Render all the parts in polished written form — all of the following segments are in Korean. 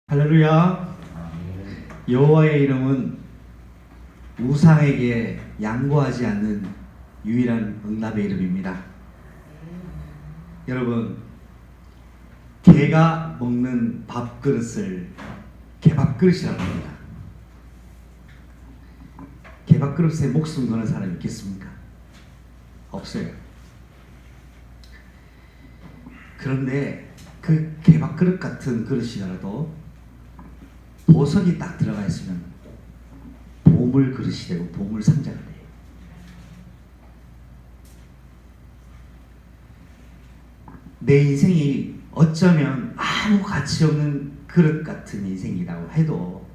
할렐루야. 여호와의 이름은 우상에게 양보하지 않는 유일한 응답의 이름입니다. 여러분, 개가 먹는 밥그릇을 개밥그릇이라고 합니다. 개밥그릇에 목숨 거는 사람이 있겠습니까? 없어요. 그런데 그 개밥그릇 같은 그릇이라도 보석이 딱 들어가 있으면 보물 그릇이 되고 보물 상자가 돼요. 내 인생이 어쩌면 아무 가치 없는 그릇 같은 인생이라고 해도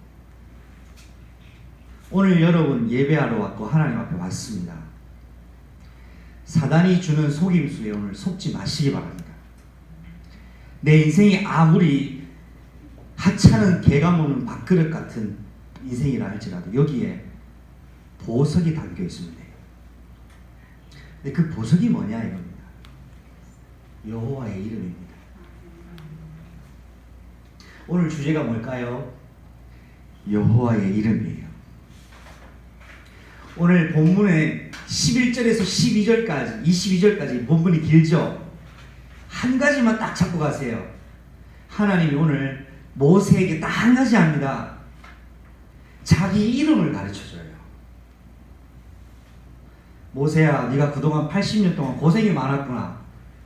오늘 여러분 예배하러 왔고 하나님 앞에 왔습니다. 사단이 주는 속임수에 오늘 속지 마시기 바랍니다. 내 인생이 아무리 하찮은 개가 먹는 밥그릇 같은 인생이라 할지라도 여기에 보석이 담겨 있으면 돼요. 근데 그 보석이 뭐냐 이겁니다. 여호와의 이름입니다. 오늘 주제가 뭘까요? 여호와의 이름이에요. 오늘 본문의 11절에서 12절까지 22절까지 본문이 길죠. 한 가지만 딱 잡고 가세요. 하나님이 오늘 모세에게 딱 한 가지 합니다. 자기 이름을 가르쳐줘요. 모세야, 네가 그동안 80년 동안 고생이 많았구나.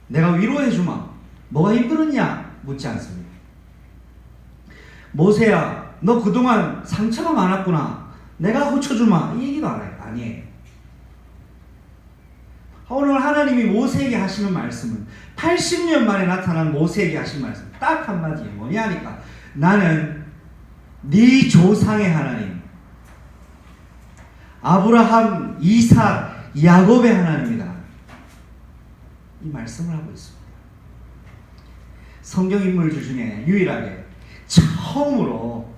내가 위로해주마. 뭐가 힘들었냐? 묻지 않습니다. 모세야, 너 그동안 상처가 많았구나. 내가 고쳐주마. 이 얘기도 아니에요. 오늘 하나님이 모세에게 하시는 말씀은 80년 만에 나타난 모세에게 하신 말씀 딱 한마디예요. 뭐냐 하니까 나는 네 조상의 하나님, 아브라함, 이삭, 야곱의 하나님이다. 이 말씀을 하고 있습니다. 성경 인물들 중에 유일하게 처음으로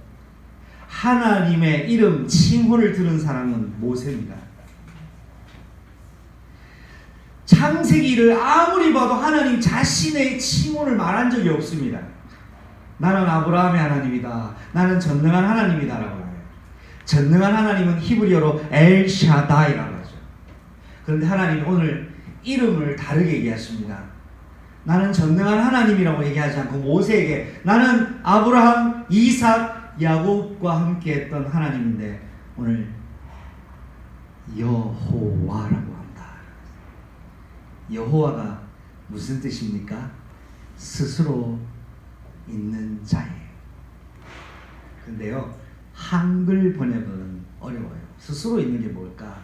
하나님의 이름 칭호를 들은 사람은 모세입니다. 창세기를 아무리 봐도 하나님 자신의 칭호를 말한 적이 없습니다. 나는 아브라함의 하나님이다. 나는 전능한 하나님이다 라고 해요. 전능한 하나님은 히브리어로 엘샤다이라고 하죠. 그런데 하나님이 오늘 이름을 다르게 얘기하십니다. 나는 전능한 하나님이라고 얘기하지 않고 모세에게 나는 아브라함, 이삭, 야곱과 함께 했던 하나님인데 오늘 여호와라고 합니다. 여호와가 무슨 뜻입니까? 스스로 있는 자예요. 근데요, 한글 번역은 어려워요. 스스로 있는 게 뭘까?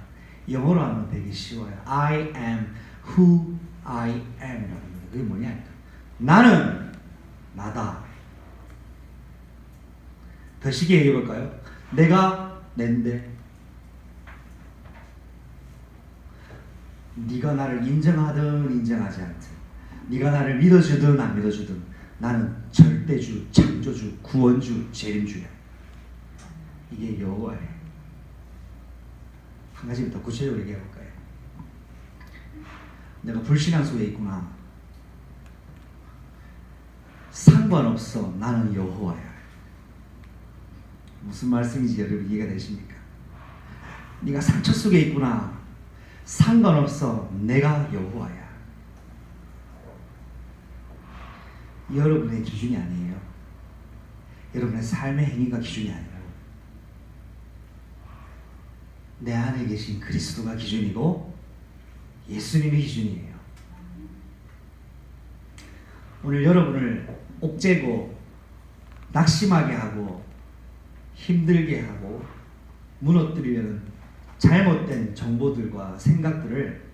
영어로 하면 되게 쉬워요. I am who I am 이라는 거예요. 그게 뭐냐? 나는 나다. 더 쉽게 얘기해 볼까요? 내가 낸데 네가 나를 인정하든 인정하지 않든, 네가 나를 믿어주든 안 믿어주든 나는 절대주, 창조주, 구원주, 재림주야. 이게 여호와예요. 한 가지 더 구체적으로 얘기해 볼까요? 내가 불신앙 속에 있구나. 상관없어. 나는 여호와야. 무슨 말씀인지 여러분 이해가 되십니까? 네가 상처 속에 있구나. 상관없어. 내가 여호와야. 여러분의 기준이 아니에요. 여러분의 삶의 행위가 기준이 아니라고. 내 안에 계신 그리스도가 기준이고 예수님이 기준이에요. 오늘 여러분을 옥죄고 낙심하게 하고 힘들게 하고 무너뜨리려는 잘못된 정보들과 생각들을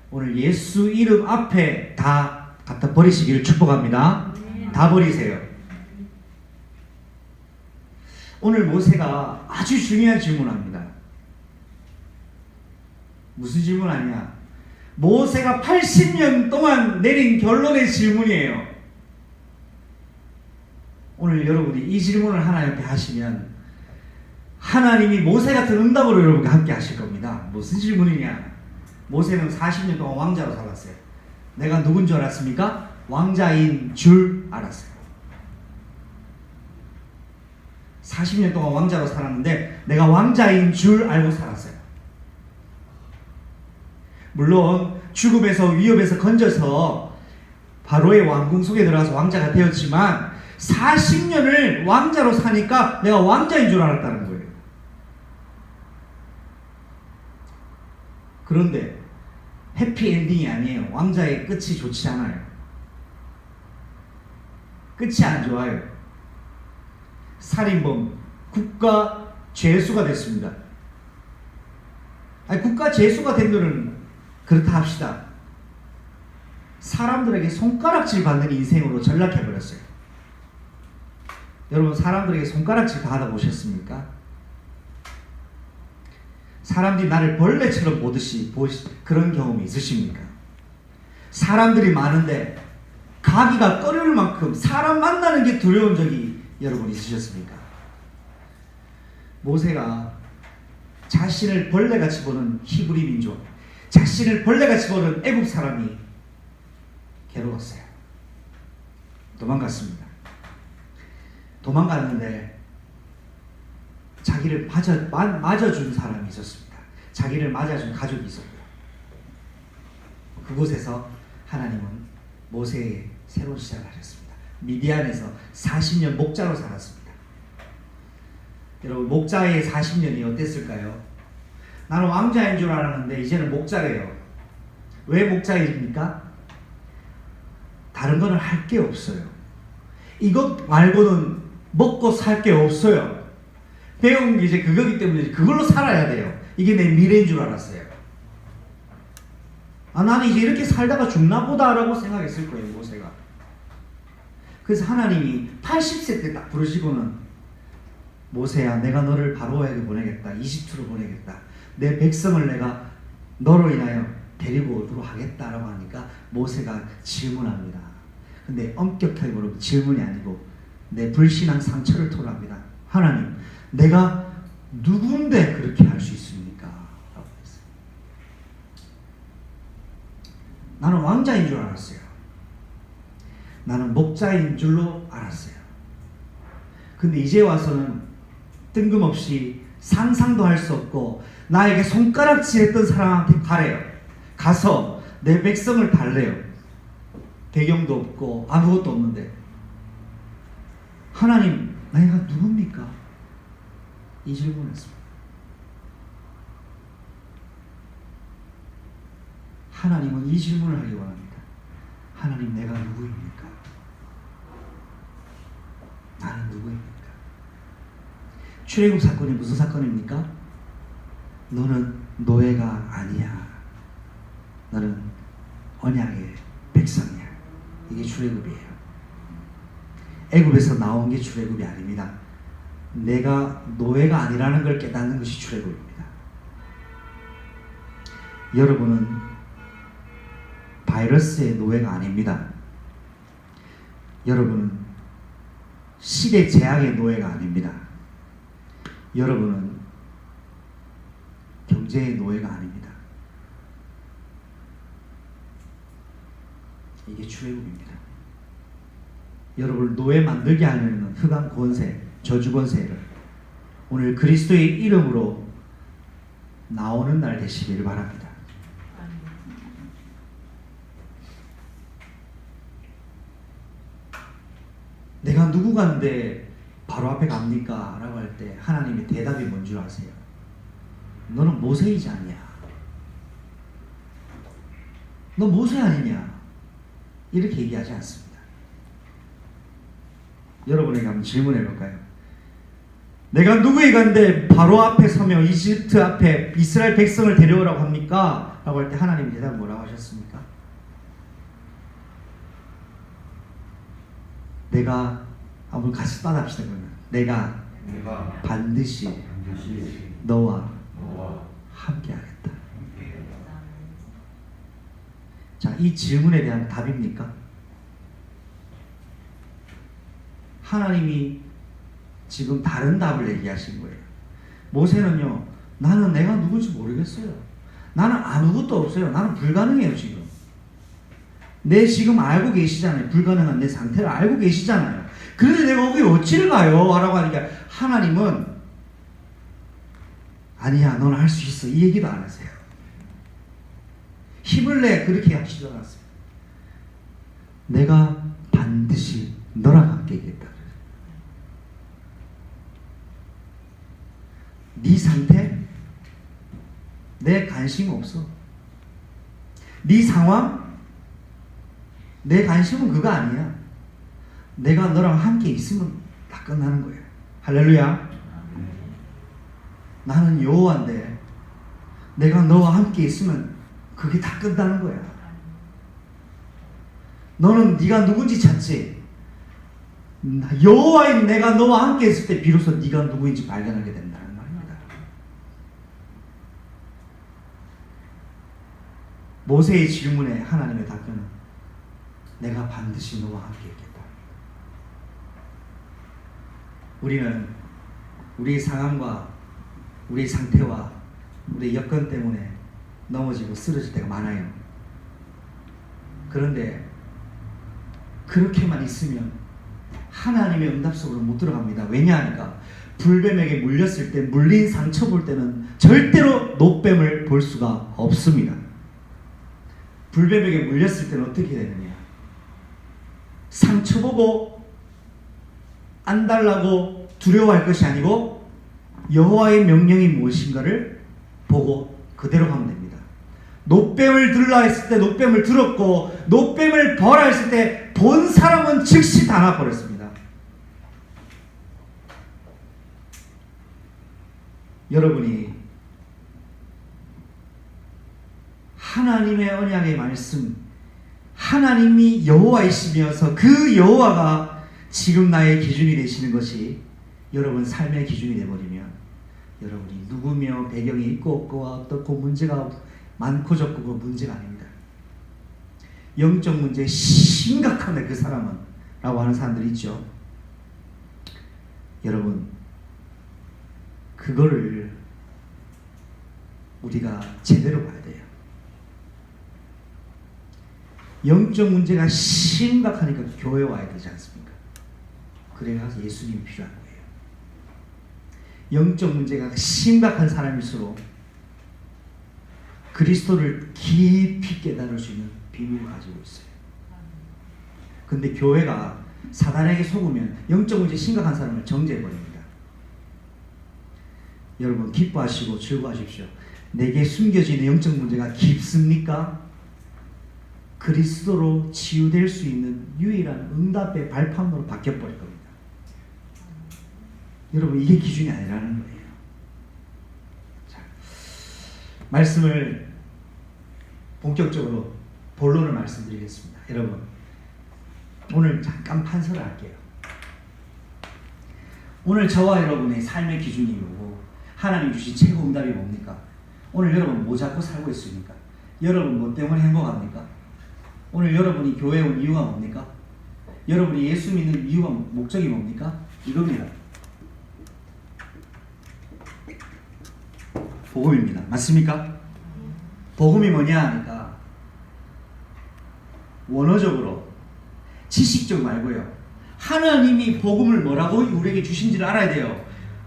오늘 예수 이름 앞에 다 갖다 버리시기를 축복합니다. 다 버리세요. 오늘 모세가 아주 중요한 질문합니다. 무슨 질문 아니야? 모세가 80년 동안 내린 결론의 질문이에요. 오늘 여러분이 이 질문을 하나님 앞에 하시면 하나님이 모세 같은 응답으로 여러분과 함께 하실 겁니다. 무슨 질문이냐? 모세는 40년 동안 왕자로 살았어요. 내가 누군 줄 알았습니까? 왕자인 줄 알았어요. 40년 동안 왕자로 살았는데 내가 왕자인 줄 알고 살았어요. 물론 죽음에서 위협에서 건져서 바로의 왕궁 속에 들어가서 왕자가 되었지만 40년을 왕자로 사니까 내가 왕자인 줄 알았다는 거예요. 그런데 해피엔딩이 아니에요. 왕자의 끝이 좋지 않아요. 끝이 안 좋아요. 살인범, 국가 죄수가 됐습니다. 아니, 국가 죄수가 된 거는 그렇다 합시다. 사람들에게 손가락질 받는 인생으로 전락해버렸어요. 여러분, 사람들에게 손가락질 받아보셨습니까? 사람들이 나를 벌레처럼 보듯이 그런 경험이 있으십니까? 사람들이 많은데 가기가 꺼릴 만큼 사람 만나는 게 두려운 적이 여러분 있으셨습니까? 모세가 자신을 벌레같이 보는 히브리 민족, 자신을 벌레같이 보는 애국 사람이 괴로웠어요. 도망갔습니다. 도망갔는데 자기를 맞아준 사람이 있었습니다. 자기를 맞아준 가족이 있었고요. 그곳에서 하나님은 모세의 새로운 시작을 하셨습니다. 미디안에서 40년 목자로 살았습니다. 여러분, 목자의 40년이 어땠을까요? 나는 왕자인 줄 알았는데 이제는 목자래요. 왜 목자입니까? 다른 거는 할 게 없어요. 이것 말고는 먹고 살 게 없어요. 배운 게 이제 그거기 때문에 그걸로 살아야 돼요. 이게 내 미래인 줄 알았어요. 나는 이제 이렇게 살다가 죽나 보다라고 생각했을 거예요, 모세가. 그래서 하나님이 80세 때 딱 부르시고는 모세야, 내가 너를 바로에게 보내겠다. 이집트로 보내겠다. 내 백성을 내가 너로 인하여 데리고 오도록 하겠다라고 하니까 모세가 질문합니다. 근데 엄격하게 물으면 질문이 아니고 내 불신앙 상처를 토로합니다. 하나님, 내가 누군데 그렇게 할 수 있습니까? 라고 했어요. 나는 왕자인 줄 알았어요. 나는 목자인 줄로 알았어요. 근데 이제 와서는 뜬금없이 상상도 할 수 없고 나에게 손가락질했던 사람한테 가래요. 가서 내 백성을 달래요. 배경도 없고 아무것도 없는데 하나님, 내가 누굽니까? 이 질문했습니다. 하나님은 이 질문을 하기 원합니다. 하나님, 내가 누구입니까? 나는 누구입니까? 출애굽 사건이 무슨 사건입니까? 너는 노예가 아니야. 너는 언약의 백성이야. 이게 출애굽이에요. 애굽에서 나온 게 출애굽이 아닙니다. 내가 노예가 아니라는 걸 깨닫는 것이 출애굽입니다. 여러분은 바이러스의 노예가 아닙니다. 여러분은 시대 제약의 노예가 아닙니다. 여러분은 경제의 노예가 아닙니다. 이게 출애굽입니다. 여러분을 노예 만들게 하려는 흑암 권세, 저주 권세를 오늘 그리스도의 이름으로 나오는 날 되시기를 바랍니다. 내가 누구간데 바로 앞에 갑니까? 라고 할 때 하나님의 대답이 뭔 줄 아세요? 너는 모세이지 않냐? 너 모세 아니냐? 이렇게 얘기하지 않습니다. 여러분에게 한번 질문해 볼까요? 내가 누구이간데 바로 앞에 서며 이집트 앞에 이스라엘 백성을 데려오라고 합니까? 라고 할 때 하나님이 대답 뭐라고 하셨습니까? 내가 한번 같이 따라합시다. 그러면 내가 반드시 너와 함께 하겠다. 자, 이 질문에 대한 답입니까? 하나님이 지금 다른 답을 얘기하신 거예요. 모세는요, 나는 내가 누군지 모르겠어요. 나는 아무것도 없어요. 나는 불가능해요, 지금. 내 지금 알고 계시잖아요. 불가능한 내 상태를 알고 계시잖아요. 그런데 내가 거기 어찌를 가요? 하라고 하니까 하나님은 아니야, 너는 할 수 있어. 이 얘기도 안 하세요. 힘을 내 그렇게 하시지 않았어요. 내가 반드시 너랑 함께 있겠다. 네 상태 내 관심 없어. 네 상황 내 관심은 그거 아니야. 내가 너랑 함께 있으면 다 끝나는 거예요. 할렐루야. 나는 여호와인데 내가 너와 함께 있으면 그게 다 끝나는 거야. 너는 네가 누군지 찾지. 여호와인 내가 너와 함께 있을 때 비로소 네가 누구인지 발견하게 된다는 말입니다. 모세의 질문에 하나님의 답변은 내가 반드시 너와 함께 있겠다. 우리는 우리의 상황과 우리의 상태와 우리의 여건 때문에 넘어지고 쓰러질 때가 많아요. 그런데 그렇게만 있으면 하나님의 응답 속으로 못 들어갑니다. 왜냐하니까 불뱀에게 물렸을 때, 물린 상처 볼 때는 절대로 노뱀을 볼 수가 없습니다. 불뱀에게 물렸을 때는 어떻게 되느냐? 상처 보고 안달나고 두려워할 것이 아니고 여호와의 명령이 무엇인가를 보고 그대로 하면 됩니다. 노뱀을 들으라 했을 때 노뱀을 들었고, 노뱀을 벌라 했을 때 본 사람은 즉시 당해버렸습니다. 여러분이 하나님의 언약의 말씀, 하나님이 여호와이시면서 그 여호와가 지금 나의 기준이 되시는 것이 여러분 삶의 기준이 되어버리면 여러분이 누구며 배경이 있고 없고와 어떻고 문제가 많고 적고가 문제가 아닙니다. 영적 문제 심각한데 그 사람은 라고 하는 사람들이 있죠. 여러분 그거를 우리가 제대로 봐야 돼요. 영적 문제가 심각하니까 교회 와야 되지 않습니까? 그래야 예수님이 필요한 거예요. 영적 문제가 심각한 사람일수록 그리스도를 깊이 깨달을 수 있는 비밀을 가지고 있어요. 근데 교회가 사단에게 속으면 영적 문제 심각한 사람을 정죄해버립니다. 여러분 기뻐하시고 즐거워하십시오. 내게 숨겨진 영적 문제가 깊습니까? 그리스도로 치유될 수 있는 유일한 응답의 발판으로 바뀌어버릴 겁니다. 여러분 이게 기준이 아니라는 거예요. 자, 말씀을 본격적으로 본론을 말씀드리겠습니다. 여러분 오늘 잠깐 판서를 할게요. 오늘 저와 여러분의 삶의 기준이 뭐고 하나님 주신 최고 응답이 뭡니까? 오늘 여러분 뭐 잡고 살고 있습니까? 여러분 뭐 때문에 행복합니까? 오늘 여러분이 교회에 온 이유가 뭡니까? 여러분이 예수 믿는 이유가 목적이 뭡니까? 이겁니다. 복음입니다. 맞습니까? 복음이 뭐냐 하니까 원어적으로 지식적 말고요. 하나님이 복음을 뭐라고 우리에게 주신지를 알아야 돼요.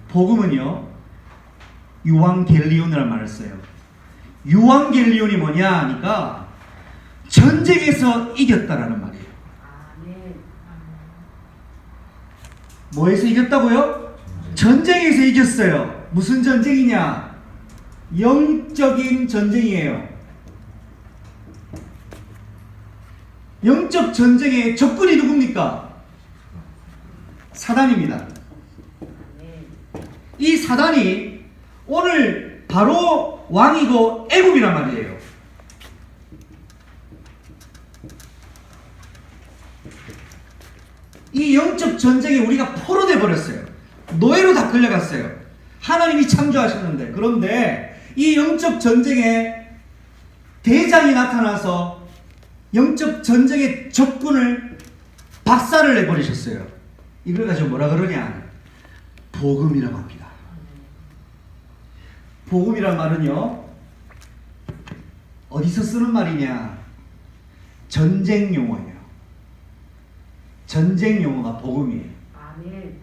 복음은요. 유앙겔리온이라는 말을 써요. 유앙겔리온이 뭐냐 하니까 전쟁에서 이겼다라는 말이에요. 뭐에서 이겼다고요? 전쟁에서 이겼어요. 무슨 전쟁이냐? 영적인 전쟁이에요. 영적 전쟁의 적군이 누굽니까? 사단입니다. 이 사단이 오늘 바로 왕이고 애굽이란 말이에요. 이 영적 전쟁에 우리가 포로돼 버렸어요. 노예로 다 끌려갔어요. 하나님이 창조하셨는데. 그런데 이 영적 전쟁에 대장이 나타나서 영적 전쟁의 적군을 박살을 내버리셨어요. 이걸 가지고 뭐라 그러냐? 복음이라고 합니다. 복음이란 말은요, 어디서 쓰는 말이냐? 전쟁 용어예요. 전쟁 용어가 복음이에요. 아멘.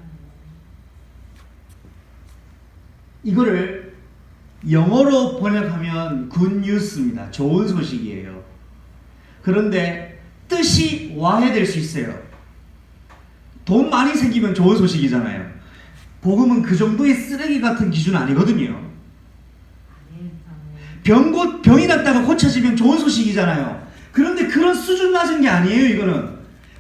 이거를 영어로 번역하면 굿뉴스입니다. 좋은 소식이에요. 그런데 뜻이 와해될 수 있어요. 돈 많이 생기면 좋은 소식이잖아요. 복음은 그 정도의 쓰레기 같은 기준 아니거든요. 병이 났다가 고쳐지면 좋은 소식이잖아요. 그런데 그런 수준 낮은 게 아니에요. 이거는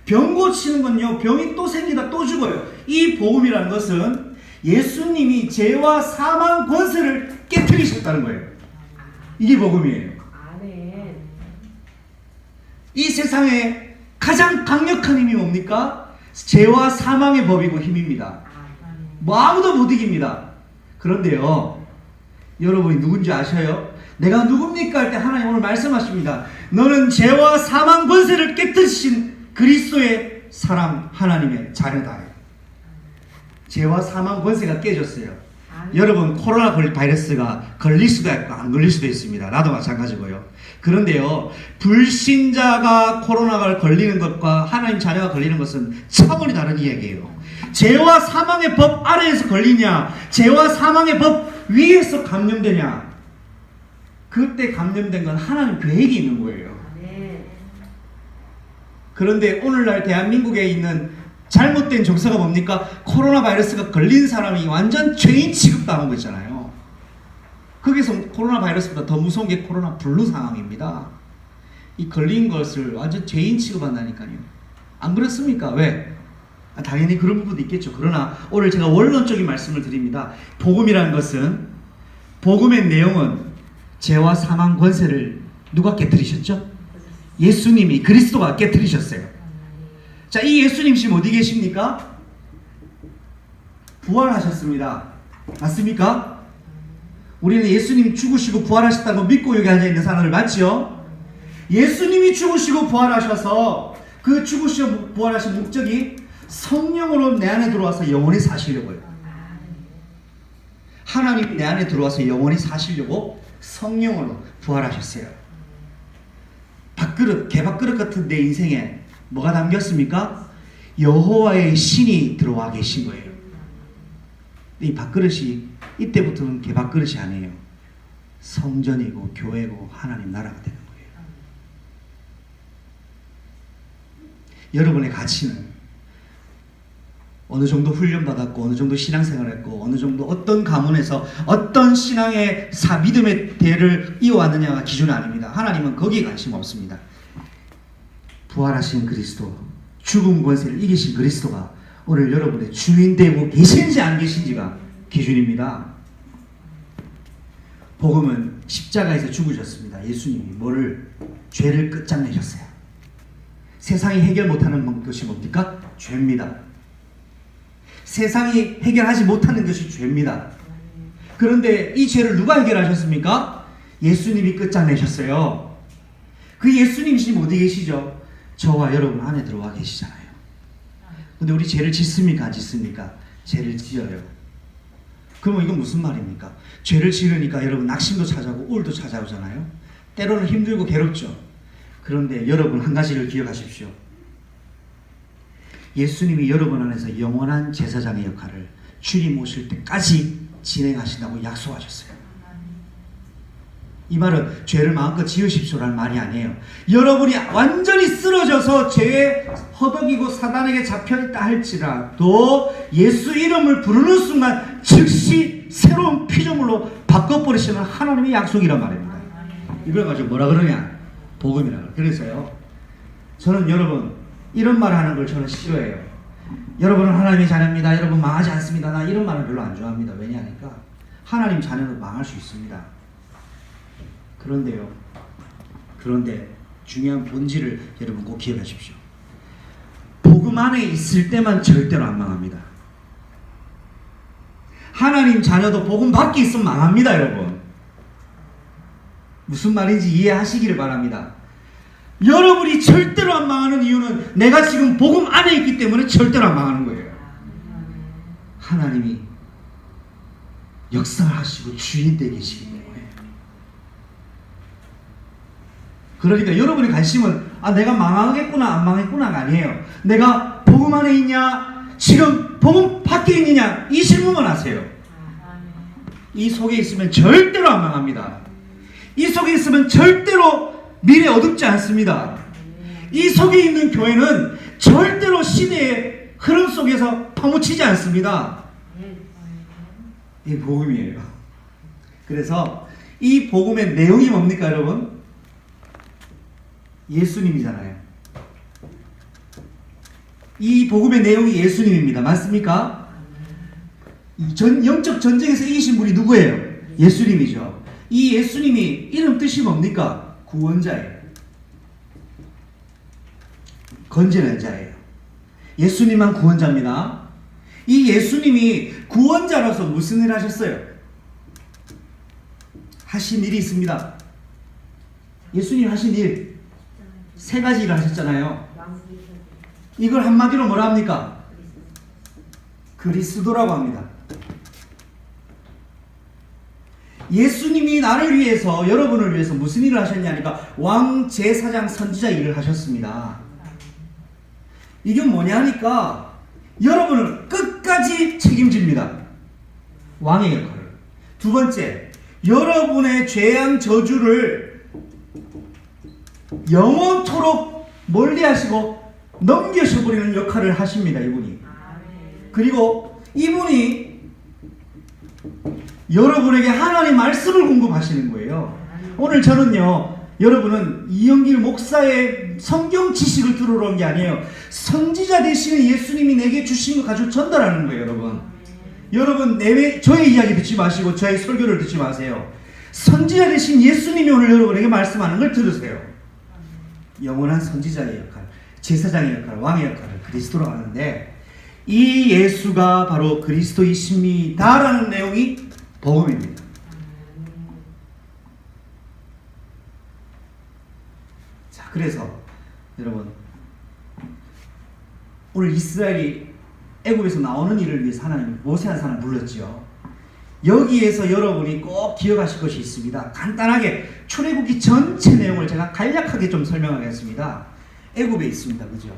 병 고치는 건요, 병이 또 생기다 또 죽어요. 이 복음이라는 것은 예수님이 죄와 사망 권세를 깨뜨리셨다는 거예요. 이게 복음이에요. 아멘. 이 세상에 가장 강력한 힘이 뭡니까? 죄와 사망의 법이고 힘입니다. 뭐 아무도 못 이깁니다. 그런데요, 여러분이 누군지 아셔요? 내가 누굽니까? 할 때 하나님 오늘 말씀하십니다. 너는 죄와 사망 권세를 깨뜨리신 그리스도의 사람, 하나님의 자녀다. 죄와 사망 권세가 깨졌어요. 여러분, 코로나 바이러스가 걸릴 수도 있고 안 걸릴 수도 있습니다. 나도 마찬가지고요. 그런데요, 불신자가 코로나가 걸리는 것과 하나님 자녀가 걸리는 것은 차원이 다른 이야기예요. 죄와 사망의 법 아래에서 걸리냐, 죄와 사망의 법 위에서 감염되냐, 그때 감염된 건 하나님 계획이 있는 거예요. 그런데 오늘날 대한민국에 있는 잘못된 정서가 뭡니까? 코로나 바이러스가 걸린 사람이 완전 죄인 취급당하고 있잖아요. 거기서 코로나 바이러스보다 더 무서운 게 코로나 블루 상황입니다. 이 걸린 것을 완전 죄인 취급한다니까요. 안 그렇습니까? 왜? 당연히 그런 부분도 있겠죠. 그러나 오늘 제가 원론적인 말씀을 드립니다. 복음이라는 것은, 복음의 내용은 죄와 사망 권세를 누가 깨뜨리셨죠? 예수님이, 그리스도가 깨뜨리셨어요. 자, 이 예수님 지금 어디 계십니까? 부활하셨습니다. 맞습니까? 우리는 예수님 죽으시고 부활하셨다고 믿고 여기 앉아있는 사람들 맞죠? 예수님이 죽으시고 부활하셔서 그 죽으시고 부활하신 목적이 성령으로 내 안에 들어와서 영원히 사시려고요. 하나님이 내 안에 들어와서 영원히 사시려고 성령으로 부활하셨어요. 밥그릇, 개밥그릇 같은 내 인생에 뭐가 담겼습니까? 여호와의 신이 들어와 계신 거예요. 이 밥그릇이 이때부터는 개밥그릇이 아니에요. 성전이고 교회고 하나님 나라가 되는 거예요. 여러분의 가치는 어느 정도 훈련받았고, 어느 정도 신앙생활했고, 어느 정도 어떤 가문에서 어떤 신앙의 믿음의 대를 이어왔느냐가 기준이 아닙니다. 하나님은 거기에 관심 없습니다. 부활하신 그리스도, 죽음 권세를 이기신 그리스도가 오늘 여러분의 주인 되고 계신지 안 계신지가 기준입니다. 복음은 십자가에서 죽으셨습니다. 예수님이 뭐를? 죄를 끝장내셨어요. 세상이 해결 못하는 것이 뭡니까? 죄입니다. 세상이 해결하지 못하는 것이 죄입니다. 그런데 이 죄를 누가 해결하셨습니까? 예수님이 끝장내셨어요. 그 예수님 지금 어디 계시죠? 저와 여러분 안에 들어와 계시잖아요. 근데 우리 죄를 짓습니까? 안 짓습니까? 죄를 지어요. 그러면 이건 무슨 말입니까? 죄를 지으니까 여러분 낙심도 찾아오고 우울도 찾아오잖아요. 때로는 힘들고 괴롭죠. 그런데 여러분 한 가지를 기억하십시오. 예수님이 여러분 안에서 영원한 제사장의 역할을 주님 오실 때까지 진행하신다고 약속하셨어요. 이 말은 죄를 마음껏 지으십시오라는 말이 아니에요. 여러분이 완전히 쓰러져서 죄에 허덕이고 사단에게 잡혀있다 할지라도 예수 이름을 부르는 순간 즉시 새로운 피조물로 바꿔버리시는 하나님의 약속이란 말입니다. 이걸 가지고 뭐라 그러냐? 복음이라 그래서요, 저는 여러분 이런 말 하는 걸 저는 싫어해요. 여러분은 하나님의 자녀입니다. 여러분 망하지 않습니다. 나 이런 말은 별로 안 좋아합니다. 왜냐하니까 하나님 자녀는 망할 수 있습니다. 그런데 중요한 본질을 여러분 꼭 기억하십시오. 복음 안에 있을 때만 절대로 안 망합니다. 하나님 자녀도 복음 밖에 있으면 망합니다, 여러분. 무슨 말인지 이해하시기를 바랍니다. 여러분이 절대로 안 망하는 이유는 내가 지금 복음 안에 있기 때문에 절대로 안 망하는 거예요. 하나님이 역사를 하시고 주인 되어 계시기 때문에. 그러니까 여러분의 관심은 내가 망하겠구나 안 망했구나가 아니에요. 내가 복음 안에 있냐 지금 복음 밖에 있느냐 이 질문만 하세요. 이 속에 있으면 절대로 안 망합니다. 이 속에 있으면 절대로 미래 어둡지 않습니다. 이 속에 있는 교회는 절대로 시대의 흐름 속에서 파묻히지 않습니다. 이 복음이에요. 그래서 이 복음의 내용이 뭡니까 여러분? 예수님이잖아요. 이 복음의 내용이 예수님입니다. 맞습니까? 영적 전쟁에서 이기신 분이 누구예요? 예수님이죠. 이 예수님이 이름 뜻이 뭡니까? 구원자예요. 건지는 자예요. 예수님만 구원자입니다. 이 예수님이 구원자로서 무슨 일을 하셨어요? 하신 일이 있습니다. 예수님 하신 일 세 가지 일을 하셨잖아요. 이걸 한마디로 뭐라 합니까? 그리스도라고 합니다. 예수님이 나를 위해서 여러분을 위해서 무슨 일을 하셨냐니까 왕 제사장 선지자 일을 하셨습니다. 이게 뭐냐니까 여러분을 끝까지 책임집니다. 왕의 역할을. 두 번째, 여러분의 죄악 저주를 영원토록 멀리하시고 넘겨셔버리는 역할을 하십니다. 이분이. 그리고 이분이 여러분에게 하나님 말씀을 공급하시는 거예요. 오늘 저는요, 여러분은 이영길 목사의 성경 지식을 들으러 온 게 아니에요. 선지자 되시는 예수님이 내게 주신 거 가지고 전달하는 거예요, 여러분. 여러분, 저의 이야기 듣지 마시고 저의 설교를 듣지 마세요. 선지자 되신 예수님이 오늘 여러분에게 말씀하는 걸 들으세요. 영원한 선지자의 역할, 제사장의 역할, 왕의 역할을 그리스도로 하는데 이 예수가 바로 그리스도이십니다라는 내용이 복음입니다. 자, 그래서 여러분 오늘 이스라엘이 애굽에서 나오는 일을 위해서 하나님이 모세한 사람 불렀지요. 여기에서 여러분이 꼭 기억하실 것이 있습니다. 간단하게 출애굽기 전체 내용을 제가 간략하게 좀 설명하겠습니다. 애굽에 있습니다. 그죠?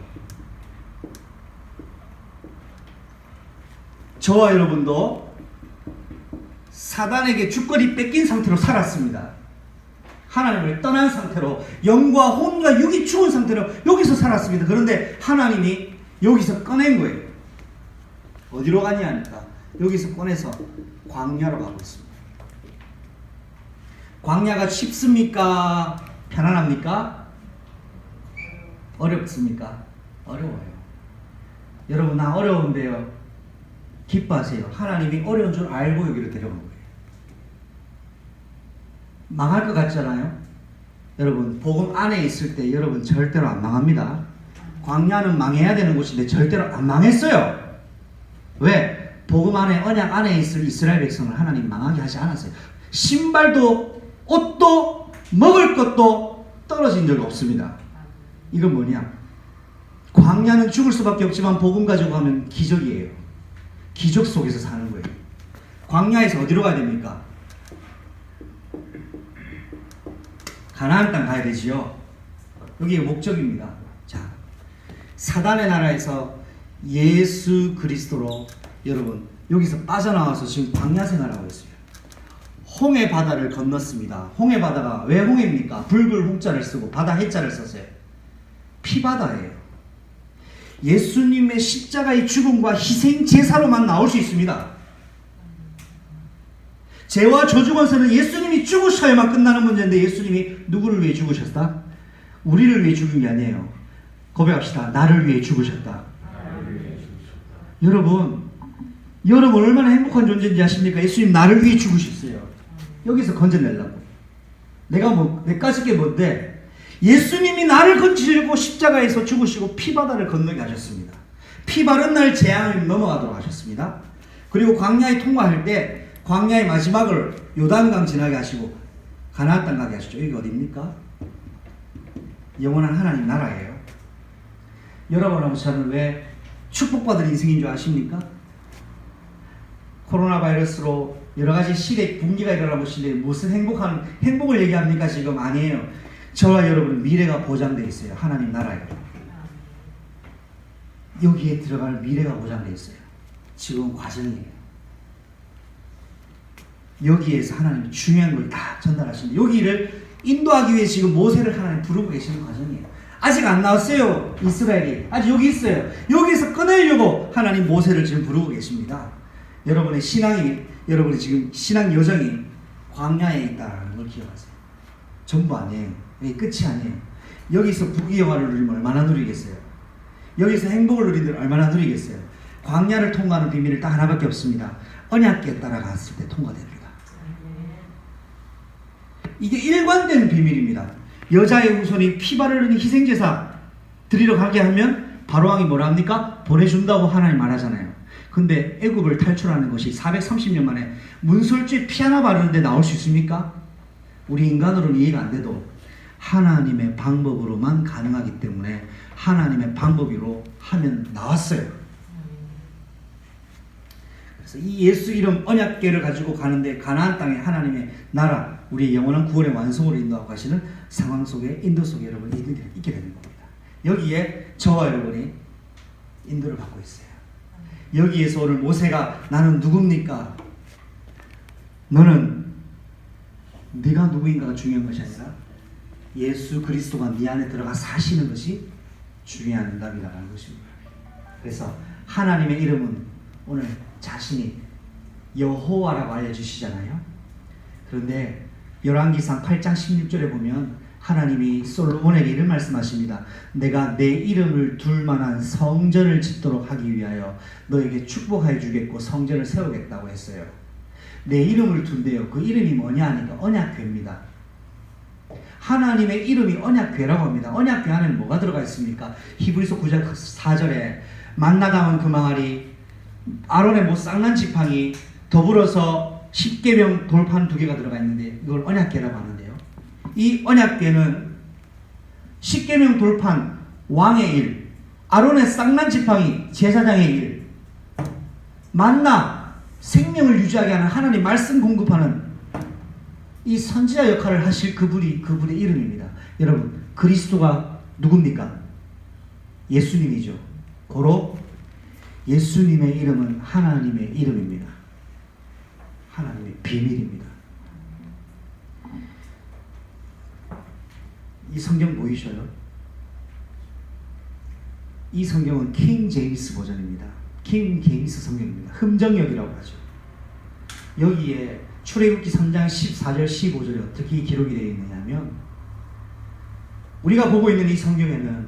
저와 여러분도 사단에게 주권이 뺏긴 상태로 살았습니다. 하나님을 떠난 상태로 영과 혼과 육이 죽은 상태로 여기서 살았습니다. 그런데 하나님이 여기서 꺼낸 거예요. 어디로 가냐 하니까 여기서 꺼내서 광야로 가고 있습니다. 광야가 쉽습니까? 편안합니까? 어렵습니까? 어려워요. 여러분, 나 어려운데요. 기뻐하세요. 하나님이 어려운 줄 알고 여기로 데려온 거예요. 망할 것 같잖아요. 여러분, 복음 안에 있을 때 여러분 절대로 안 망합니다. 광야는 망해야 되는 곳인데 절대로 안 망했어요. 왜? 복음 안에, 언약 안에 있을 이스라엘 백성을 하나님 망하게 하지 않았어요. 신발도 옷도 먹을 것도 떨어진 적 없습니다. 이건 뭐냐? 광야는 죽을 수밖에 없지만 복음 가지고 가면 기적이에요. 기적 속에서 사는 거예요. 광야에서 어디로 가야 됩니까? 가나안 땅 가야 되지요. 여기가 목적입니다. 자, 사단의 나라에서 예수 그리스도로 여러분 여기서 빠져나와서 지금 광야 생활하고 있어요. 홍해 바다를 건넜습니다. 홍해 바다가 왜 홍해입니까? 붉은 홍자를 쓰고 바다 해자를 썼어요. 피바다예요. 예수님의 십자가의 죽음과 희생 제사로만 나올 수 있습니다. 죄와 저주 권세는 예수님이 죽으셔야만 끝나는 문제인데 예수님이 누구를 위해 죽으셨다? 우리를 위해 죽은 게 아니에요. 고백합시다. 나를 위해 죽으셨다. 여러분 얼마나 행복한 존재인지 아십니까? 예수님 나를 위해 죽으셨어요. 여기서 건져내려고. 내가 가질 게 뭔데? 예수님이 나를 건지려고 십자가에서 죽으시고 피바다를 건너게 하셨습니다. 피 바른 날 재앙을 넘어가도록 하셨습니다. 그리고 광야에 통과할 때 광야의 마지막을 요단강 지나게 하시고 가나안 땅 가게 하시죠. 여기 어디입니까? 영원한 하나님 나라예요. 여러분하고 저는 왜 축복받을 인생인 줄 아십니까? 코로나 바이러스로 여러 가지 시대 분기가 일어나고 시대에 무슨 행복을 얘기합니까? 지금 아니에요. 저와 여러분은 미래가 보장되어 있어요. 하나님 나라에. 여기에 들어갈 미래가 보장되어 있어요. 지금 과정이에요. 여기에서 하나님이 중요한 걸 다 전달하시는데 여기를 인도하기 위해 지금 모세를 하나님 부르고 계시는 과정이에요. 아직 안 나왔어요. 이스라엘이. 아직 여기 있어요. 여기서 꺼내려고 하나님 모세를 지금 부르고 계십니다. 여러분의 신앙이, 여러분의 지금 신앙 여정이 광야에 있다는 걸 기억하세요. 전부 아니에요. 이게 끝이 아니에요. 여기서 부귀영화를 누리면 얼마나 누리겠어요. 여기서 행복을 누리면 얼마나 누리겠어요. 광야를 통과하는 비밀은 딱 하나밖에 없습니다. 언약궤 따라갔을 때 통과됩니다. 이게 일관된 비밀입니다. 여자의 후손이 피 바르는 희생제사 드리러 가게 하면 바로왕이 뭐라 합니까? 보내준다고 하나님 말하잖아요. 근데 애굽을 탈출하는 것이 430년 만에 문설주에 피 하나 바르는데 나올 수 있습니까? 우리 인간으로는 이해가 안 돼도 하나님의 방법으로만 가능하기 때문에 하나님의 방법으로 하면 나왔어요. 그래서 이 예수 이름 언약궤를 가지고 가는데 가나안 땅에 하나님의 나라, 우리의 영원한 구원의 완성으로 인도하고 가시는 상황 속에, 인도 속에 여러분이 있게 되는 겁니다. 여기에 저와 여러분이 인도를 받고 있어요. 여기에서 오늘 모세가 나는 누굽니까? 너는 네가 누구인가가 중요한 것이 아니라 예수 그리스도가 네 안에 들어가 사시는 것이 중요한 응답이라는 것입니다. 그래서 하나님의 이름은 오늘 자신이 여호와라고 알려주시잖아요. 그런데 열왕기상 8장 16절에 보면 하나님이 솔로몬에게 이런 말씀하십니다. 내가 내 이름을 둘 만한 성전을 짓도록 하기 위하여 너에게 축복하여 주겠고 성전을 세우겠다고 했어요. 내 이름을 둔대요. 그 이름이 뭐냐 하니까 언약궤입니다. 하나님의 이름이 언약궤라고 합니다. 언약궤 안에 뭐가 들어가 있습니까? 히브리서 9장 4절에 만나 담은 그 망아리, 아론의 못 쌍난 지팡이, 더불어서 십계명 돌판 2개가 들어가 있는데 이걸 언약궤라고 하는데요. 이 언약궤는 십계명 돌판 왕의 일, 아론의 쌍난 지팡이 제사장의 일, 만나 생명을 유지하게 하는 하나님 말씀 공급하는 이 선지자 역할을 하실 그분의 이름입니다. 여러분, 그리스도가 누굽니까? 예수님이죠. 고로 예수님의 이름은 하나님의 이름입니다. 하나님의 비밀입니다. 이 성경 보이셔요? 이 성경은 킹 제임스 버전입니다. 킹 제임스 성경입니다. 흠정역이라고 하죠. 여기에 출애굽기 3장 14절 15절에 어떻게 기록이 되어 있느냐면 우리가 보고 있는 이 성경에는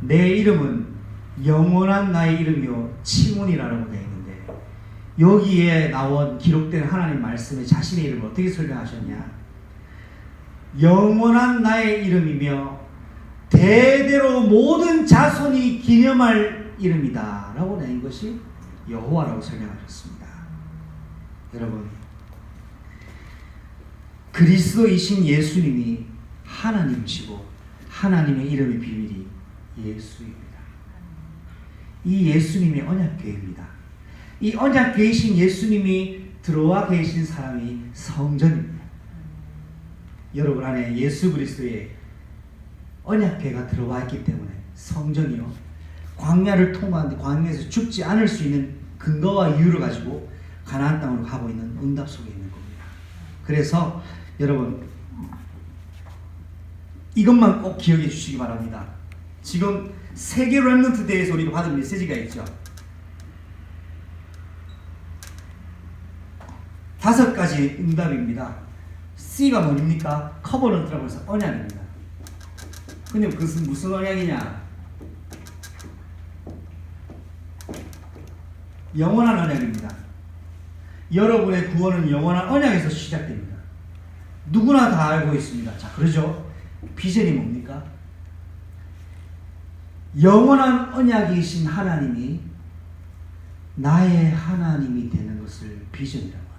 내 이름은 영원한 나의 이름이요 칭혼이라고 되어 있는데 여기에 나온 기록된 하나님 말씀에 자신의 이름을 어떻게 설명하셨냐? 영원한 나의 이름이며 대대로 모든 자손이 기념할 이름이다 라고 낸 것이 여호와라고 설명하셨습니다. 여러분, 그리스도이신 예수님이 하나님이시고 하나님의 이름의 비밀이 예수입니다. 이 예수님이 언약궤입니다. 이 언약궤이신 예수님이 들어와 계신 사람이 성전입니다. 여러분 안에 예수 그리스도의 언약궤가 들어와 있기 때문에 성전이요 광야를 통과하는데 광야에서 죽지 않을 수 있는 근거와 이유를 가지고 가나안 땅으로 가고 있는 응답 속에 있는 겁니다. 그래서 여러분 이것만 꼭 기억해 주시기 바랍니다. 지금 세계 렘넌트 대회에서 우리가 받은 메시지가 있죠. 5가지 응답입니다. C가 뭡니까? 커버넌트라고 해서 언약입니다. 근데 그것은 무슨 언약이냐? 영원한 언약입니다. 여러분의 구원은 영원한 언약에서 시작됩니다. 누구나 다 알고 있습니다. 자, 그러죠? 비전이 뭡니까? 영원한 언약이신 하나님이 나의 하나님이 되는 것을 비전이라고 합니다.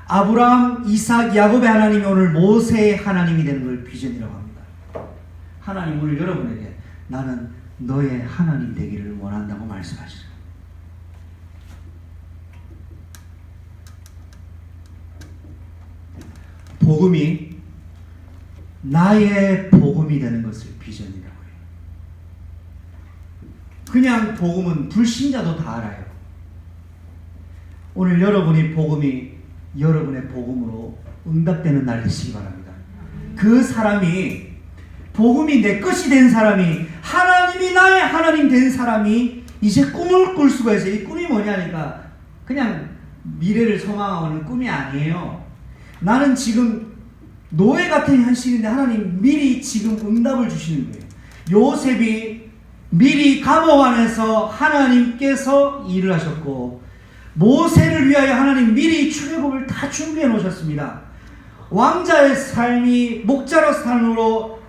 아브라함, 이삭, 야곱의 하나님이 오늘 모세의 하나님이 되는 걸 비전이라고 합니다. 하나님 오늘 여러분에게 나는 너의 하나님 되기를 원한다고 말씀하시죠. 복음이 나의 복음이 되는 것을 비전이라고 해요. 그냥 복음은 불신자도 다 알아요. 오늘 여러분이 복음이 여러분의 복음으로 응답되는 날 되시기 바랍니다. 그 사람이 복음이 내 것이 된 사람이 하나님이 나의 하나님 된 사람이 이제 꿈을 꿀 수가 있어요. 이 꿈이 뭐냐니까 그냥 미래를 소망하는 꿈이 아니에요. 나는 지금 노예 같은 현실인데 하나님 미리 지금 응답을 주시는 거예요. 요셉이 미리 감옥 안에서 하나님께서 일을 하셨고 모세를 위하여 하나님 미리 출애굽을 다 준비해 놓으셨습니다. 왕자의 삶이 목자로 삶으로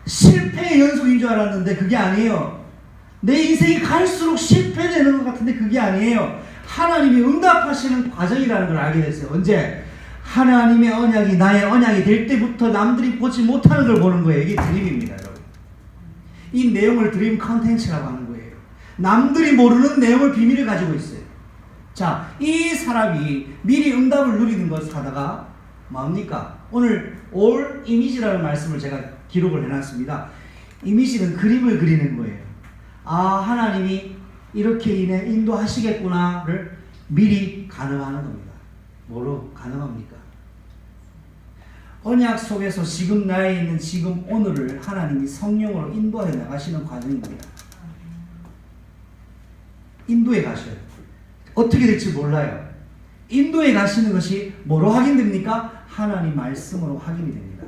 실패의 연속인 줄 알았는데 그게 아니에요. 내 인생이 갈수록 실패되는 것 같은데 그게 아니에요. 하나님이 응답하시는 과정이라는 걸 알게 됐어요. 언제? 하나님의 언약이 나의 언약이 될 때부터 남들이 보지 못하는 걸 보는 거예요. 이게 드림입니다, 여러분. 이 내용을 드림 컨텐츠라고 하는 거예요. 남들이 모르는 내용을 비밀을 가지고 있어요. 자, 이 사람이 미리 응답을 누리는 것을 하다가 뭡니까? 오늘 올 이미지라는 말씀을 제가 기록을 해놨습니다. 이미지는 그림을 그리는 거예요. 아, 하나님이 이렇게 인도하시겠구나를 미리 가늠하는 겁니다. 뭐로 가늠합니까? 언약 속에서 지금 나에 있는 지금 오늘을 하나님이 성령으로 인도해 나가시는 과정입니다. 인도에 가셔요. 어떻게 될지 몰라요. 인도에 가시는 것이 뭐로 확인됩니까? 하나님 말씀으로 확인이 됩니다.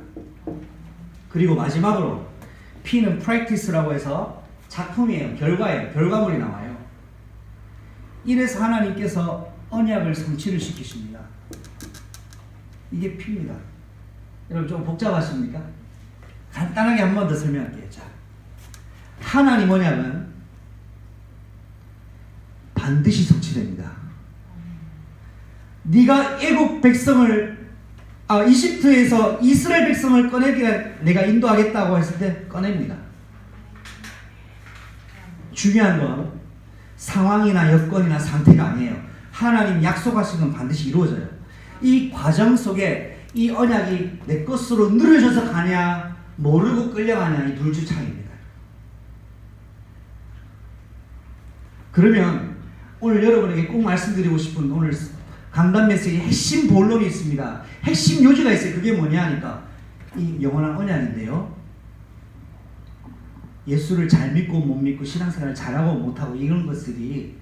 그리고 마지막으로 P는 practice라고 해서 작품이에요. 결과예요. 결과물이 나와요. 이래서 하나님께서 언약을 성취를 시키십니다. 이게 P입니다. 여러분 좀 복잡하십니까? 간단하게 한 번 더 설명할게요. 자, 하나님 언약은 반드시 성취됩니다. 네가 애국 백성을 이집트에서 이스라엘 백성을 꺼내기가 내가 인도하겠다고 했을 때 꺼냅니다. 중요한 건 상황이나 여건이나 상태가 아니에요. 하나님 약속하신 건 반드시 이루어져요. 이 과정 속에 이 언약이 내 것으로 누려져서 가냐 모르고 끌려가냐 이 둘 중 차이입니다. 그러면 오늘 여러분에게 꼭 말씀드리고 싶은 오늘 강단 메시지의 핵심 본론이 있습니다. 핵심 요지가 있어요. 그게 뭐냐 하니까 이 영원한 언약인데요. 예수를 잘 믿고 못 믿고 신앙생활을 잘하고 못하고 이런 것들이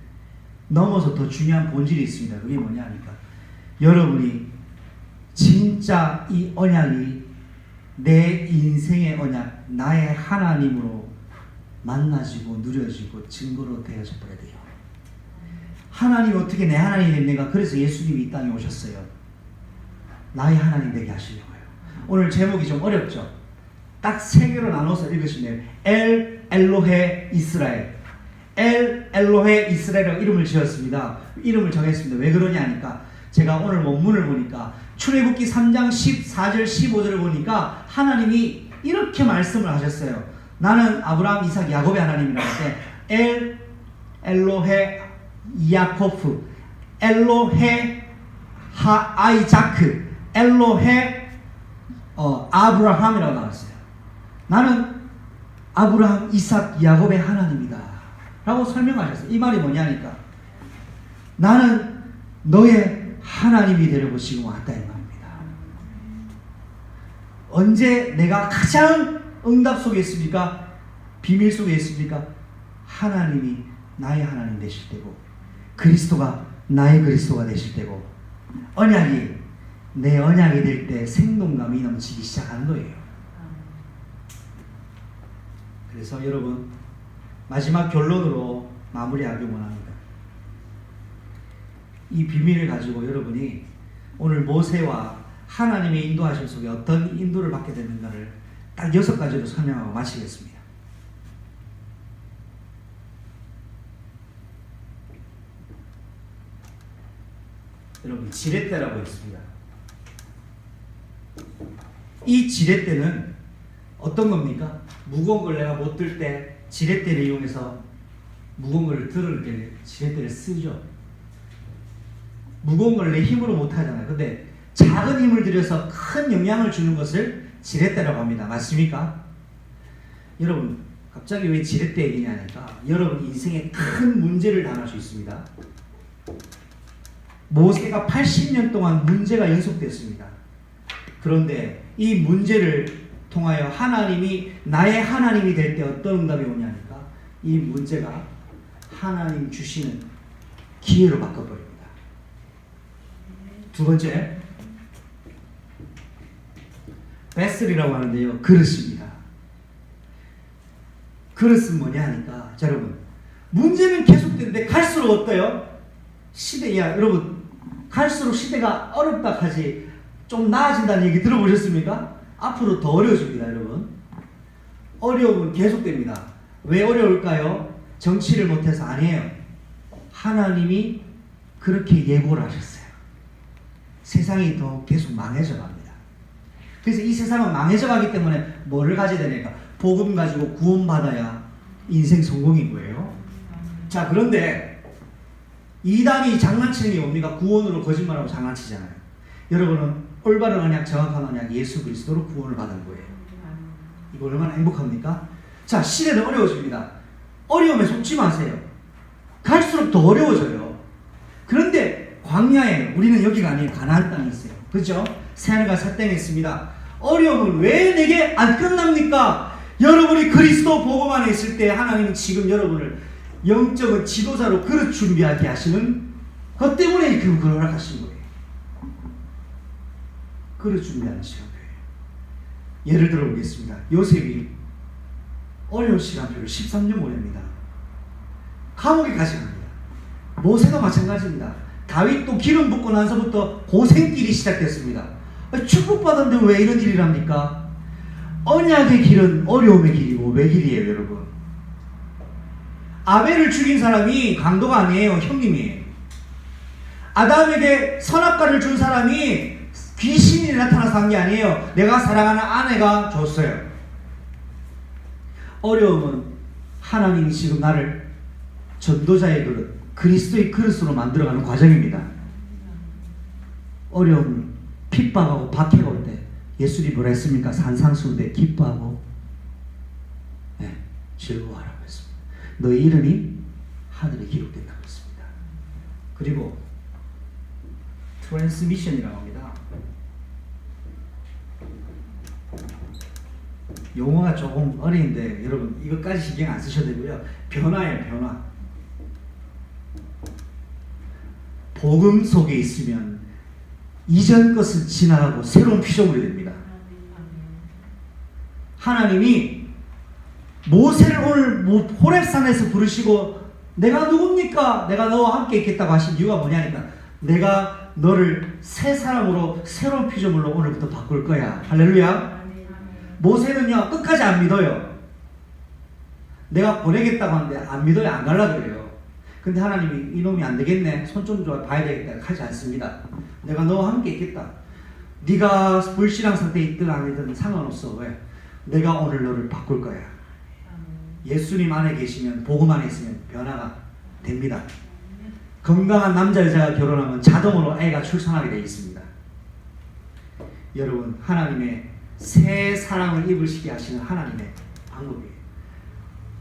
넘어서 더 중요한 본질이 있습니다. 그게 뭐냐 하니까 여러분이 진짜 이 언약이 내 인생의 언약, 나의 하나님으로 만나지고 누려지고 증거로 되어져 버려야 돼요. 하나님이 어떻게 내 하나님이 됐는가? 그래서 예수님이 이 땅에 오셨어요. 나의 하나님 되게 하시려고요. 오늘 제목이 좀 어렵죠? 딱 세 개로 나눠서 읽으시면 엘 엘로헤 이스라엘, 엘 엘로헤 이스라엘이라고 이름을 지었습니다. 이름을 정했습니다. 왜 그러냐 하니까 제가 오늘 원문을 보니까 출애굽기 3장 14절 15절을 보니까 하나님이 이렇게 말씀을 하셨어요. 나는 아브라함, 이삭, 야곱의 하나님이라고 할 때 엘 엘로헤 야코프, 엘로헤 아이자크, 엘로헤 아브라함이라고 나왔어요. 나는 아브라함, 이삭, 야곱의 하나님이다 라고 설명하셨어요. 이 말이 뭐냐니까 나는 너의 하나님이 되려고 지금 왔다 이 말입니다. 언제 내가 가장 응답 속에 있습니까? 비밀 속에 있습니까? 하나님이 나의 하나님 되실 때고 그리스도가 나의 그리스도가 되실 때고 언약이 내 언약이 될 때 생동감이 넘치기 시작하는 거예요. 그래서 여러분 마지막 결론으로 마무리하기 원합니다. 이 비밀을 가지고 여러분이 오늘 모세와 하나님의 인도하심 속에 어떤 인도를 받게 되는가를 딱 6가지로 설명하고 마치겠습니다. 여러분 지렛대라고 있습니다. 이 지렛대는 어떤 겁니까? 무거운 걸 내가 못 들 때 지렛대를 이용해서 무거운 걸 들을 때 지렛대를 쓰죠. 무거운 걸 내 힘으로 못 하잖아요. 근데 작은 힘을 들여서 큰 영향을 주는 것을 지렛대라고 합니다. 맞습니까? 여러분 갑자기 왜 지렛대 얘기냐니까 여러분 인생에 큰 문제를 당할 수 있습니다. 모세가 80년 동안 문제가 연속됐습니다. 그런데 이 문제를 통하여 하나님이 나의 하나님이 될 때 어떤 응답이 오냐니까 이 문제가 하나님 주시는 기회로 바꿔버립니다. 두 번째, 베슬이라고 하는데요. 그릇입니다. 그릇은 뭐냐 하니까 자, 여러분 문제는 계속되는데 갈수록 어때요? 시대야 여러분 갈수록 시대가 어렵다 하지 좀 나아진다는 얘기 들어보셨습니까? 앞으로 더 어려워집니다. 여러분 어려움은 계속됩니다. 왜 어려울까요? 정치를 못해서 아니에요. 하나님이 그렇게 예고를 하셨어요. 세상이 더 계속 망해져 갑니다. 그래서 이 세상은 망해져 가기 때문에 뭐를 가져야 되니까 복음 가지고 구원받아야 인생 성공인 거예요. 자, 그런데 이단이 장난치는 게 뭡니까? 구원으로 거짓말하고 장난치잖아요. 여러분은 올바른 언약, 정확한 언약 예수 그리스도로 구원을 받은 거예요. 이거 얼마나 행복합니까? 자, 시대는 어려워집니다. 어려움에 속지 마세요. 갈수록 더 어려워져요. 그런데 광야에 우리는 여기가 아니에요. 가나안 땅이 있어요. 그렇죠? 새하늘과 새 땅이 있습니다. 어려움은 왜 내게 안 끝납니까? 여러분이 그리스도 복음 안에 있을 때 하나님은 지금 여러분을 영적인 지도자로 그릇 준비하게 하시는 것 때문에 그걸 허락하신 거예요. 그릇 준비하는 시간표예요. 예를 들어 보겠습니다. 요셉이 어려운 시간표를 13년 보냅니다. 감옥에 가셔갑니다. 모세도 마찬가지입니다. 다윗도 기름 붓고 나서부터 고생길이 시작됐습니다. 축복받았는데 왜 이런 일이랍니까? 언약의 길은 어려움의 길이고 왜 길이에요, 여러분? 아벨을 죽인 사람이 강도가 아니에요, 형님이에요. 아담에게 선악과를 준 사람이 귀신이 나타나서 한 게 아니에요. 내가 사랑하는 아내가 줬어요. 어려움은 하나님이 지금 나를 전도자의 그릇, 그리스도의 그릇으로 만들어가는 과정입니다. 어려움은 핍박하고 박해가 올 때 예수님이 뭐라 했습니까? 산상수훈때 기뻐하고 즐거워하라고 했습니다. 너희 이름이 하늘에 기록된다고 했습니다. 그리고 트랜스미션이라고 합니다. 용어가 조금 어려운데 여러분 이것까지 신경 안 쓰셔도 되고요. 변화예요, 변화. 복음 속에 있으면 이전 것은 지나가고 새로운 피조물이 됩니다. 하나님이 모세를 오늘 호렙산에서 부르시고 내가 누굽니까? 내가 너와 함께 있겠다고 하신 이유가 뭐냐니까 내가 너를 새 사람으로 새로운 피조물로 오늘부터 바꿀 거야. 할렐루야. 모세는요 끝까지 안 믿어요. 내가 보내겠다고 하는데 안 믿어요. 안 갈라 그래요. 근데 하나님이 이놈이 안 되겠네. 손 좀 봐야 되겠다. 하지 않습니다. 내가 너와 함께 있겠다. 네가 불신앙 상태에 있든 아니든 상관없어. 왜? 내가 오늘 너를 바꿀 거야. 예수님 안에 계시면 복음 안에 있으면 변화가 됩니다. 건강한 남자 여자가 결혼하면 자동으로 애가 출산하게 되어 있습니다. 여러분 하나님의 새 사랑을 입으시게 하시는 하나님의 방법이에요.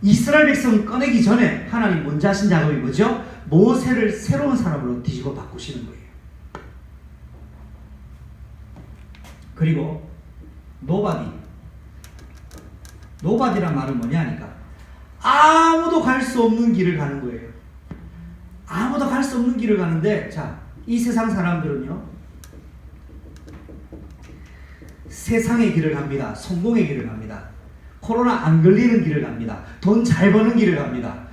이스라엘 백성 꺼내기 전에 하나님 먼저 하신 작업이 뭐죠? 모세를 새로운 사람으로 뒤집어 바꾸시는 거예요. 그리고 노바디란 말은 뭐냐 하니까 아무도 갈 수 없는 길을 가는 거예요. 아무도 갈 수 없는 길을 가는데 자, 이 세상 사람들은요 세상의 길을 갑니다. 성공의 길을 갑니다. 코로나 안 걸리는 길을 갑니다. 돈 잘 버는 길을 갑니다.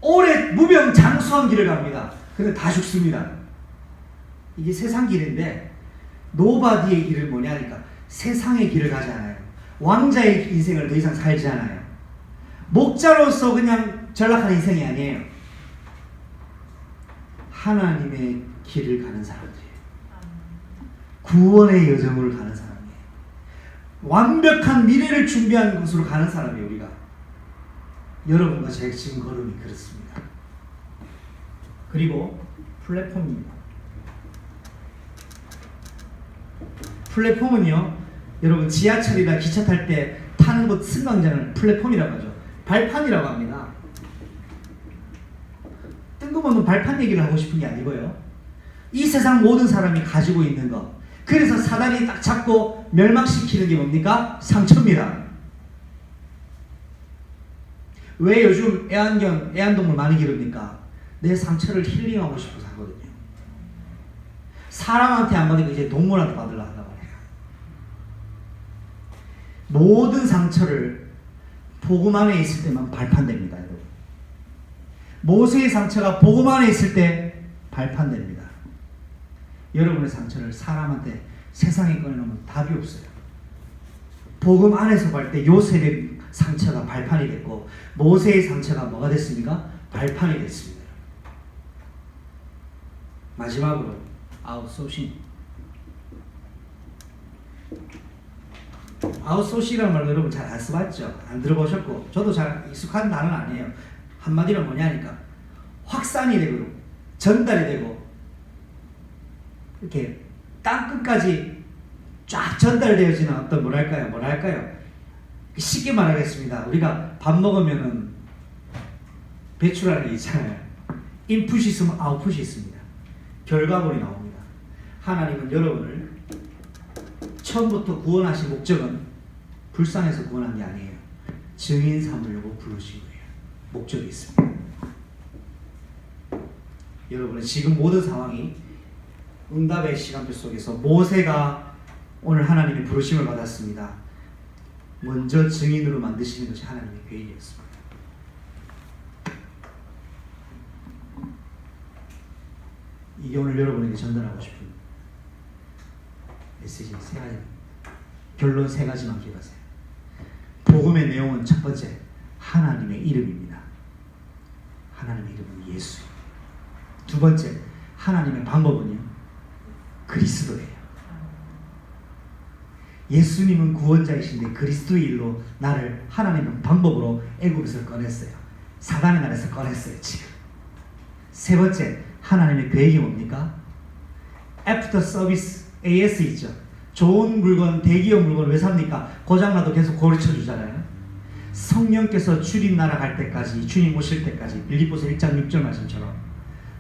오래 무병장수한 길을 갑니다. 근데 다 죽습니다. 이게 세상 길인데 노바디의 길은 뭐냐니까 세상의 길을 가지 않아요. 왕자의 인생을 더 이상 살지 않아요. 목자로서 그냥 전락하는 인생이 아니에요. 하나님의 길을 가는 사람들이에요. 구원의 여정을 가는 사람이에요. 완벽한 미래를 준비하는 곳으로 가는 사람이에요. 우리가 여러분과 제 지금 걸음이 그렇습니다. 그리고 플랫폼입니다. 플랫폼은요 여러분 지하철이나 기차 탈 때 타는 곳 승강장을 플랫폼이라고 하죠. 발판이라고 합니다. 뜬금없는 발판 얘기를 하고 싶은 게 아니고요. 이 세상 모든 사람이 가지고 있는 것. 그래서 사단이 딱 잡고 멸망시키는 게 뭡니까? 상처입니다. 왜 요즘 애완동물 많이 기릅니까? 내 상처를 힐링하고 싶어서 하거든요. 사람한테 안 받으니까 이제 동물한테 받으려고 한단 말이에요. 모든 상처를 복음 안에 있을 때만 발판됩니다. 여러분. 모세의 상처가 복음 안에 있을 때 발판됩니다. 여러분의 상처를 사람한테 세상에 꺼내놓으면 답이 없어요. 복음 안에서 볼 때 요셉의 상처가 발판이 됐고 모세의 상처가 뭐가 됐습니까? 발판이 됐습니다. 마지막으로 아웃소싱. 아웃소싱이라는 말로 여러분 잘 안 써봤죠? 안 들어보셨고 저도 잘 익숙한 단어는 아니에요. 한마디로 뭐냐니까 확산이 되고 전달이 되고 이렇게 땅끝까지 쫙 전달되어지는 어떤 뭐랄까요? 쉽게 말하겠습니다. 우리가 밥 먹으면은 배출하는 게 있잖아요. 인풋이 있으면 아웃풋이 있습니다. 결과물이 나옵니다. 하나님은 여러분을 처음부터 구원하신 목적은 불쌍해서 구원한 게 아니에요. 증인 삼으려고 부르신 거예요. 목적이 있습니다. 여러분은 지금 모든 상황이 응답의 시간표 속에서 모세가 오늘 하나님의 부르심을 받았습니다. 먼저 증인으로 만드시는 것이 하나님의 계획이었습니다. 이게 오늘 여러분에게 전달하고 싶은 메시지 세 가지. 결론 세 가지만 기억하세요. 복음의 내용은 첫 번째, 하나님의 이름입니다. 하나님의 이름은 예수. 두 번째, 하나님의 방법은요, 그리스도예요. 예수님은 구원자이신데 그리스도의 일로 나를 하나님의 방법으로 애굽에서 꺼냈어요. 사단의 나라에서 꺼냈어요. 지금. 세 번째, 하나님의 계획이 뭡니까? 애프터 서비스 AS 있죠. 좋은 물건, 대기업 물건을 왜 삽니까? 고장나도 계속 고르쳐 주잖아요. 성령께서 주님 나라 갈 때까지, 주님 오실 때까지 빌립보서 1장 6절 말씀처럼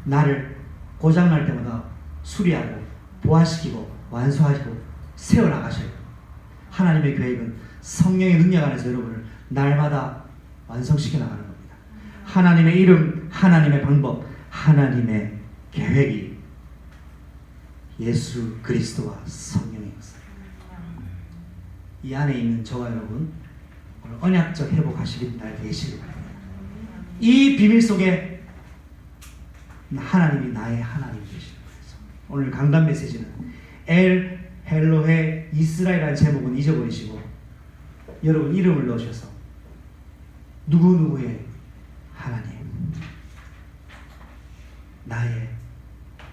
나를 고장날 때마다 수리하고 보완시키고 완수하시고 세워나가셔요. 하나님의 계획은 성령의 능력 안에서 여러분을 날마다 완성시켜 나가는 겁니다. 하나님의 이름, 하나님의 방법, 하나님의 계획이 예수 그리스도와 성령의 역사. 이 안에 있는 저와 여러분 오늘 언약적 회복하시는 날 되시길 바랍니다. 이 비밀 속에 하나님이 나의 하나님이 되시는 거예요. 오늘 강단 메시지는 엘 헬로헤 이스라엘이라는 제목은 잊어버리시고 여러분 이름을 넣으셔서 누구누구의 하나님, 나의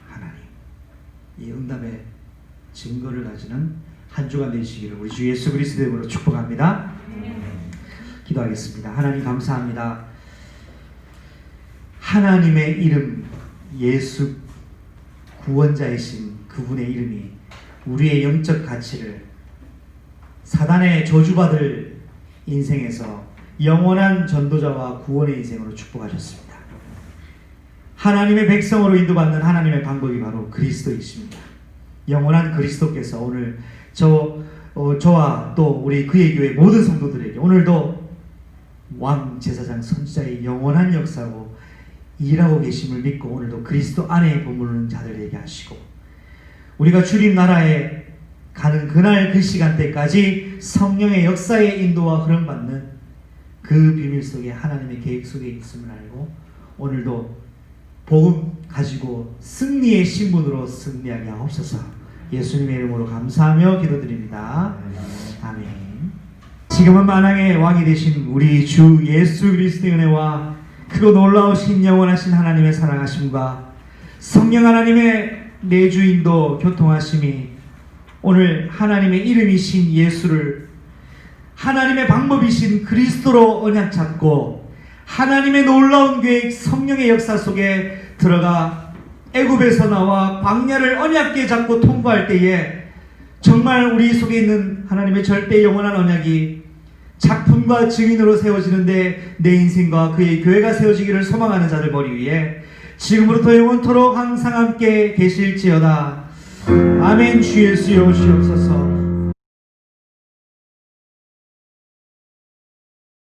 하나님, 이 응답의 증거를 가지는 한 주간 되시기를 우리 주 예수 그리스도의 이름으로 축복합니다. 기도하겠습니다. 하나님 감사합니다. 하나님의 이름 예수 구원자이신 그분의 이름이 우리의 영적 가치를 사단의 저주받을 인생에서 영원한 전도자와 구원의 인생으로 축복하셨습니다. 하나님의 백성으로 인도받는 하나님의 방법이 바로 그리스도이십니다. 영원한 그리스도께서 오늘 저와 또 우리 그의 교회 모든 성도들에게 오늘도 왕 제사장 선지자의 영원한 역사고 일하고 계심을 믿고 오늘도 그리스도 안에 머무르는 자들에게 하시고 우리가 주님 나라에 가는 그날 그 시간대까지 성령의 역사의 인도와 흐름받는 그 비밀 속에 하나님의 계획 속에 있음을 알고 오늘도 복음 가지고 승리의 신분으로 승리하게 하옵소서. 예수님의 이름으로 감사하며 기도드립니다. 아멘. 지금은 만왕의 왕이 되신 우리 주 예수 그리스도의 은혜와 크고 놀라우신 영원하신 하나님의 사랑하심과 성령 하나님의 내주인도 교통하심이 오늘 하나님의 이름이신 예수를 하나님의 방법이신 그리스도로 언약 잡고 하나님의 놀라운 계획 성령의 역사 속에 들어가 애굽에서 나와 광야를 언약궤 잡고 통과할 때에 정말 우리 속에 있는 하나님의 절대 영원한 언약이 작품과 증인으로 세워지는데 내 인생과 그의 교회가 세워지기를 소망하는 자들 머리 위에 지금부터 영원토록 항상 함께 계실지어다. 아멘. 주 예수 여오시옵소서.